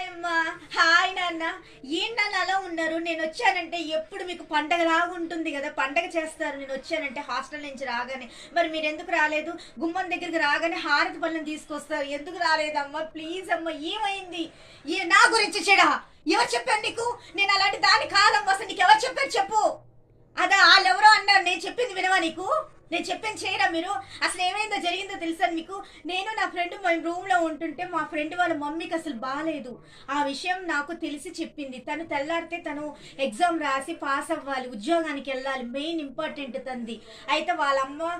అమ్మా. హాయ్ నాన్న. ఏంటన్న అలా ఉన్నారు? నేను వచ్చానంటే ఎప్పుడు మీకు పండగలాగా ఉంటుంది కదా, పండగ చేస్తారు నేను వచ్చానంటే హాస్టల్ నుంచి రాగానే. మరి మీరు ఎందుకు రాలేదు? గుమ్మం దగ్గరికి రాగానే హారతి పళ్ళని తీసుకొస్తారు, ఎందుకు రాలేదమ్మా? ప్లీజ్ అమ్మా, ఏమైంది? నా గురించి చెడా? ఎవరు చెప్పారు నీకు? నేను అలాంటి దాని కాదమ్మా. అసలు నీకు ఎవరు చెప్పారు చెప్పు. అదా వాళ్ళెవరో అన్నారు, నేను చెప్పింది వినవా నీకు? నేను చెప్పింది చేయరా మీరు? అసలు ఏమైందో జరిగిందో తెలుసా మీకు? నేను నా ఫ్రెండ్ మేము రూమ్లో ఉంటుంటే మా ఫ్రెండ్ వాళ్ళ మమ్మీకి అసలు బాగాలేదు. ఆ విషయం నాకు తెలిసి చెప్పింది. తను తెల్లారితే తను ఎగ్జామ్ రాసి పాస్ అవ్వాలి, ఉద్యోగానికి వెళ్ళాలి, మెయిన్ ఇంపార్టెంట్ తంది. అయితే వాళ్ళ అమ్మ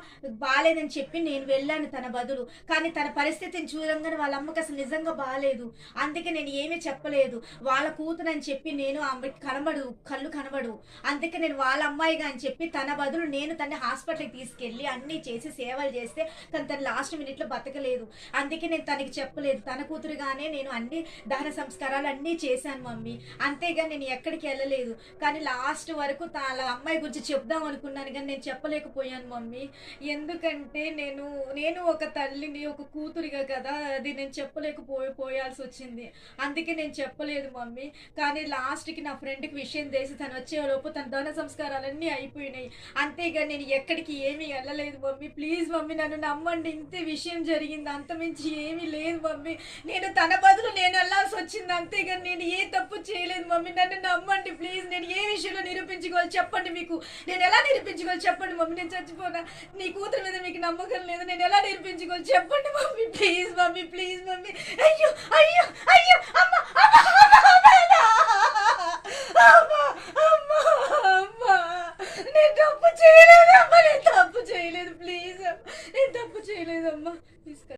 బాగాలేదని చెప్పి నేను వెళ్ళాను తన బదులు. కానీ తన పరిస్థితిని చూడంగానే వాళ్ళ అమ్మకి అసలు నిజంగా బాగాలేదు. అందుకే నేను ఏమీ చెప్పలేదు. వాళ్ళ కూతురు అని చెప్పి నేను ఆమెకి కనబడు, కళ్ళు కనబడు. అందుకే నేను వాళ్ళ అమ్మాయిగా అని చెప్పి తన బదులు నేను తన హాస్పిటల్కి తీసుకెళ్ళి అన్నీ చేసి సేవలు చేస్తే తన లాస్ట్ మినిట్లో బతకలేదు. అందుకే నేను తనకి చెప్పలేదు. తన కూతురుగానే నేను అన్ని దహన సంస్కారాలు అన్నీ చేశాను మమ్మీ. అంతేగా నేను ఎక్కడికి వెళ్ళలేదు. కానీ లాస్ట్ వరకు వాళ్ళ అమ్మాయి గురించి చెప్దాం అనుకున్నాను కానీ నేను చెప్పలేకపోయాను మమ్మీ. ఎందుకంటే నేను ఒక తల్లిని, ఒక కూతురిగా కదా, అది నేను చెప్పలేకపోయాల్సి వచ్చింది. అందుకే నేను చెప్పలేదు మమ్మీ. కానీ లాస్ట్కి నా ఫ్రెండ్కి విషయం తెలిసి తను వచ్చేలోపు తన దహన సంస్కారాలన్నీ అయిపోయినాయి. అంతేగా నేను ఎక్కడికి ఏమీ వెళ్ళలేదు మమ్మీ. ప్లీజ్ మమ్మీ, నన్ను నమ్మండి. ఇంతే విషయం జరిగింది, అంతమించి ఏమీ లేదు మమ్మీ. నేను తన బదులు నేను వెళ్ళాల్సి వచ్చింది, అంతేగాని నేను ఏ తప్పు చేయలేదు మమ్మీ. నన్ను నమ్మండి ప్లీజ్. నేను ఏ విషయంలో నిరూపించుకోవాలి చెప్పండి. మీకు నేను ఎలా నిరూపించుకోవాలి చెప్పండి మమ్మీ. నేను చచ్చిపోనా? నీ కూతురు మీద మీకు నమ్మకం లేదు, నేను ఎలా నిరూపించుకోవాలి చెప్పండి mummy. Please mummy, please mummy. అయ్యో అయ్యో అయ్యో